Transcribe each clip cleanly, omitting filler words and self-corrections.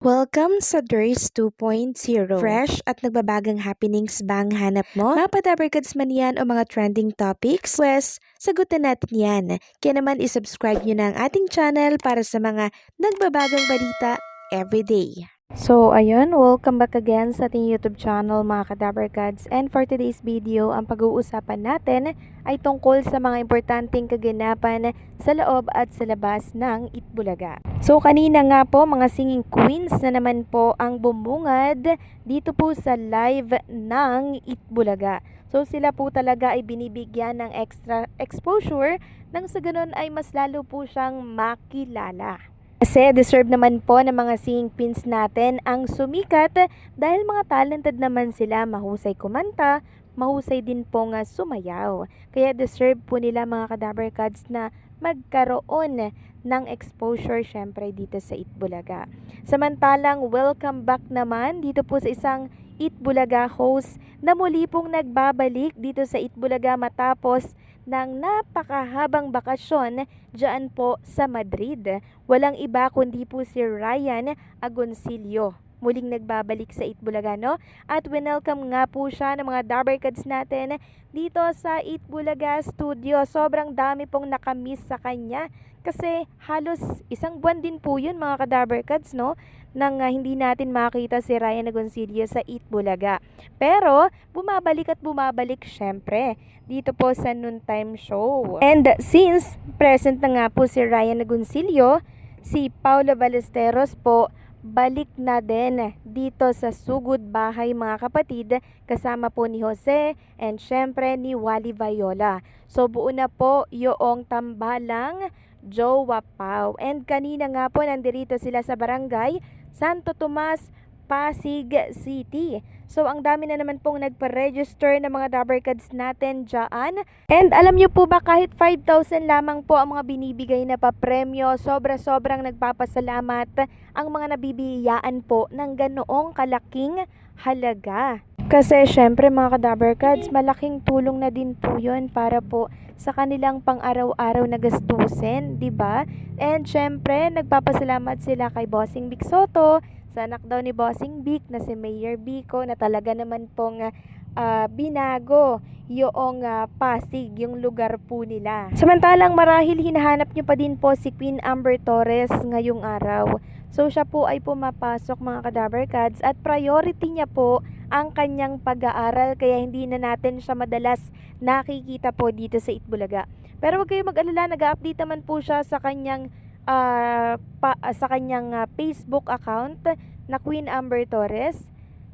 Welcome sa DRS 2.0. Fresh at nagbabagang happenings bang hanap mo? Mga padabarkads man yan o mga trending topics? Pwes, sagutin natin yan. Kaya naman isubscribe nyo na ang ating channel para sa mga nagbabagang balita everyday. So, ayun, welcome back again sa ating YouTube channel mga kadabarkads. And for today's video, ang pag-uusapan natin ay tungkol sa mga importanteng kaganapan sa loob at sa labas ng Itbulaga. So, kanina nga po, mga singing queens na naman po ang bumungad dito po sa live ng Itbulaga. So, sila po talaga ay binibigyan ng extra exposure nang sa ganun ay mas lalo po siyang makilala. Kasi deserve naman po ng mga singing queens natin ang sumikat dahil mga talented naman sila, mahusay kumanta, mahusay din po nga sumayaw. Kaya deserve po nila mga kadabarkads na magkaroon ng exposure syempre dito sa Itbulaga. Samantalang welcome back naman dito po sa isang Itbulaga host na muli pong nagbabalik dito sa Itbulaga matapos ng napakahabang bakasyon dyan po sa Madrid. Walang iba kundi po si Ryan Agoncillo. Muling nagbabalik sa Itbulaga, no? At winelcome nga po siya ng mga Dabarkads natin dito sa Itbulaga Studio. Sobrang dami pong nakamiss sa kanya kasi halos isang buwan din po yun mga Kadabarkads, no? Nang hindi natin makita si Ryan Agoncillo sa Itbulaga. Pero bumabalik at bumabalik syempre dito po sa Noontime Show. And since present na nga po si Ryan Agoncillo, si Paula Ballesteros po balik na din dito sa Sugod Bahay mga kapatid kasama po ni Jose and syempre ni Wally Viola. So buo na po yung tambalang Jowa Pau. And kanina nga po nandirito sila sa barangay Santo Tomas, Pasig City. So, ang dami na naman pong nagpa-register ng mga Dabarkads natin dyan. And alam nyo po ba kahit 5,000 lamang po ang mga binibigay na papremyo, sobra-sobrang nagpapasalamat ang mga nabibiyaan po ng ganoong kalaking halaga. Kasi syempre mga Kadabarkads, malaking tulong na din po yun para po sa kanilang pang-araw-araw na gastusin, di ba? And syempre, nagpapasalamat sila kay Bossing Vic Soto, sa anak daw ni Bossing Vic na si Mayor Vico na talaga naman pong binago yung Pasig, yung lugar po nila. Samantalang marahil hinahanap nyo pa din po si Queen Amber Torres ngayong araw. So siya po ay pumapasok mga Kadabarkads at priority niya po ang kanyang pag-aaral kaya hindi na natin siya madalas nakikita po dito sa Itbulaga. Pero huwag kayong mag-alala, nag-update naman po siya sa kanyang Facebook account na Queen Amber Torres.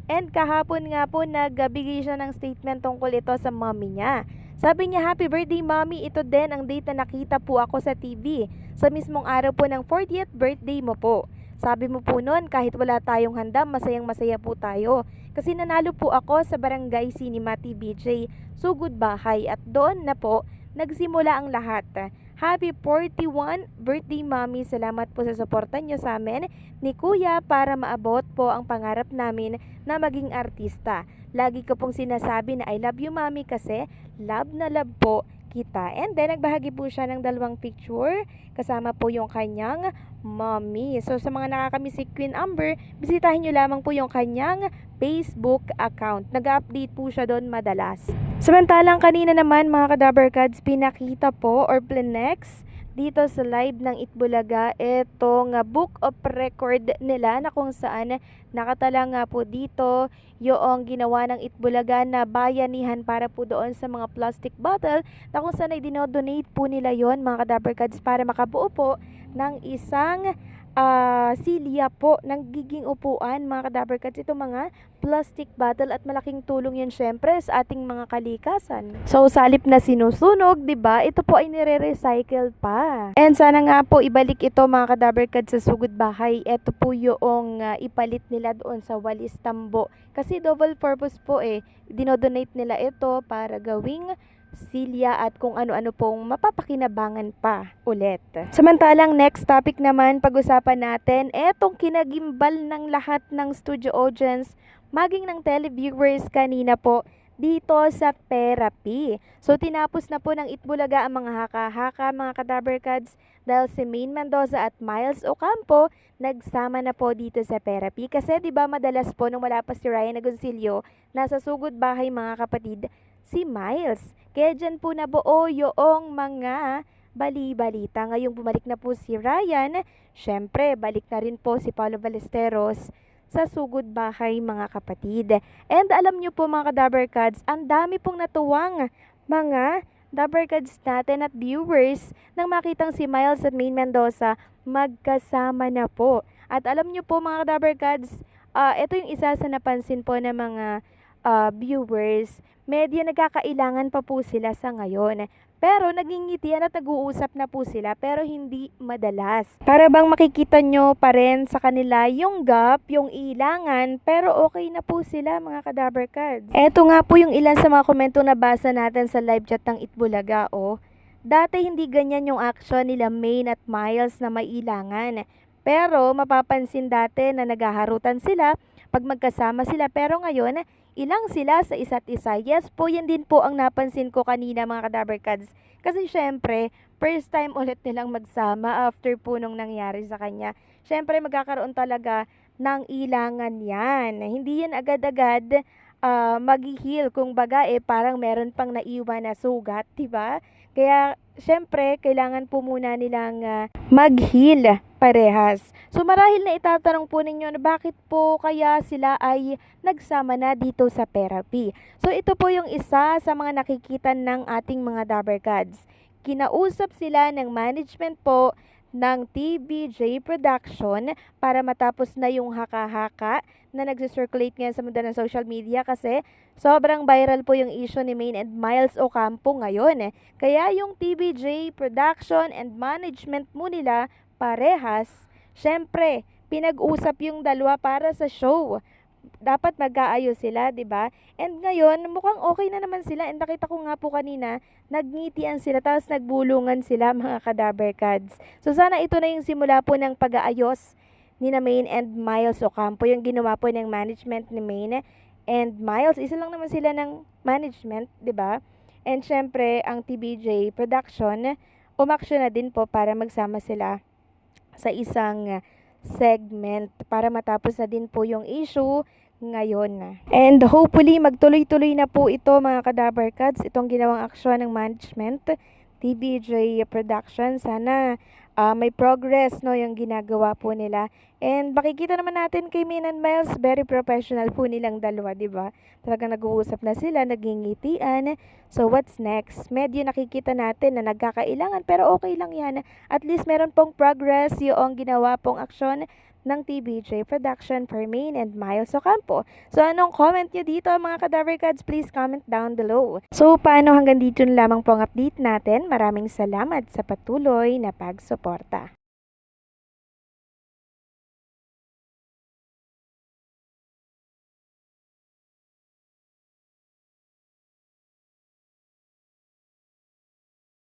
And kahapon nga po nagbigay siya ng statement tungkol ito sa mommy niya. Sabi niya, "Happy birthday mommy, ito din ang date na nakita po ako sa TV. Sa mismong araw po ng 40th birthday mo po. Sabi mo po noon, kahit wala tayong handa, masayang masaya po tayo. Kasi nanalo po ako sa Barangay Cinema TBJ, Sugod Bahay at doon na po nagsimula ang lahat. Happy 41 birthday mommy. Salamat po sa suporta nyo sa amin ni Kuya para maabot po ang pangarap namin na maging artista. Lagi ko pong sinasabi na I love you mommy kasi love na love po kita." And then nagbahagi po siya ng 2 picture kasama po yung kanyang mommy. So sa mga nakakamiss si Queen Amber, bisitahin nyo lamang po yung kanyang Facebook account. Nag-update po siya doon madalas. Samantalang kanina naman mga Kadabarkads, pinakita po or plenex dito sa live ng Itbulaga itong book of record nila na kung saan nakatala nga po dito yung ginawa ng Itbulaga na bayanihan para po doon sa mga plastic bottle na kung saan ay dinodonate po nila yon mga Kadabarkads para makabuo po ng isang silya po ng giging upuan mga Kadabarkads. Ito mga plastic bottle at malaking tulong yun syempre sa ating mga kalikasan. So salip na sinusunog, 'di ba? Ito po ay nire-recycle pa. And sana nga po ibalik ito mga Kadabarkads sa Sugod Bahay. Ito po yung ipalit nila doon sa Walis Tambo. Kasi double purpose po dinodonate nila ito para gawing silya at kung ano-ano pong mapapakinabangan pa ulit. Samantalang next topic naman, pag-usapan natin etong kinagimbal ng lahat ng studio audience maging ng televiewers kanina po dito sa therapy. So tinapos na po ng Itbulaga ang mga haka-haka mga Kadaberkads dahil si Maine Mendoza at Miles Ocampo nagsama na po dito sa therapy. Kasi 'di ba madalas po nung wala pa si Ryan Agoncillo, nasa sugod bahay mga kapatid si Miles. Kaya dyan po nabuo yung mga bali-balita. Ngayong bumalik na po si Ryan, syempre balik na rin po si Paulo Ballesteros sa sugod bahay mga kapatid. And alam nyo po mga Kadaberkads, ang dami pong natuwang mga Dabarkads natin at viewers nang makitang si Miles at Maine Mendoza magkasama na po. At alam nyo po mga Dabarkads, ito yung isa sa napansin po ng mga viewers. Medyo nagkakailangan pa po sila sa ngayon. Pero naging ngitian at nag-uusap na po sila pero hindi madalas. Para bang makikita nyo pa rin sa kanila yung gap, yung ilangan, pero okay na po sila mga Kadaberkads. Eto nga po yung ilan sa mga komento na basa natin sa live chat ng Itbulaga. Dati hindi ganyan yung action nila Maine at Miles na may ilangan. Pero mapapansin dati na naghaharutan sila pag magkasama sila. Pero ngayon, ilang sila sa isa't isa. Yes po, yan din po ang napansin ko kanina mga Kadaberkads. Kasi syempre, first time ulit nilang magsama after po nung nangyari sa kanya. Syempre, magkakaroon talaga ng ilangan yan. Hindi yan agad-agad mag-heal. Kung baga, parang meron pang naiwan na sugat, diba? Kaya, syempre, kailangan po muna nilang mag-heal parehas. So marahil na itatanong po ninyo na bakit po kaya sila ay nagsama na dito sa therapy. So ito po yung isa sa mga nakikita ng ating mga Dabarkads. Kinausap sila ng management po ng TBJ Production para matapos na yung haka-haka na nagsi-circulate ngayon sa mundo ng social media kasi sobrang viral po yung issue ni Maine and Miles Ocampo ngayon. Kaya yung TBJ Production and Management mo nila parehas, syempre, pinag-usap yung dalawa para sa show. Dapat mag-aayos sila, 'di ba? And ngayon, mukhang okay na naman sila. And nakita ko nga po kanina, nagngitian sila tapos nagbulungan sila mga Kadaberkads. So sana ito na yung simula po ng pag-aayos ni na Maine and Miles Ocampo, yung ginawa po ng management ni Maine and Miles. Isa lang naman sila ng management, 'di ba? And syempre, ang TBJ Production, umaksyon na din po para magsama sila sa isang segment para matapos na din po yung issue ngayon. And hopefully magtuloy-tuloy na po ito mga Kadaberkads, itong ginawang aksyon ng management TBJ Production. Sana may progress no yung ginagawa po nila. And makikita naman natin kay Maine and Miles, very professional po nilang dalawa, 'di ba? Talagang nag-uusap na sila, nagingitian. So what's next? Medyo nakikita natin na nagkakailangan pero okay lang 'yan. At least meron pong progress yung ginawa pong aksyon ng TBJ Production for Maine and Miles Ocampo. So anong comment nyo dito mga Kadaberkads? Please comment down below. So paano hanggang dito na lamang po ang update natin. Maraming salamat sa patuloy na pagsuporta.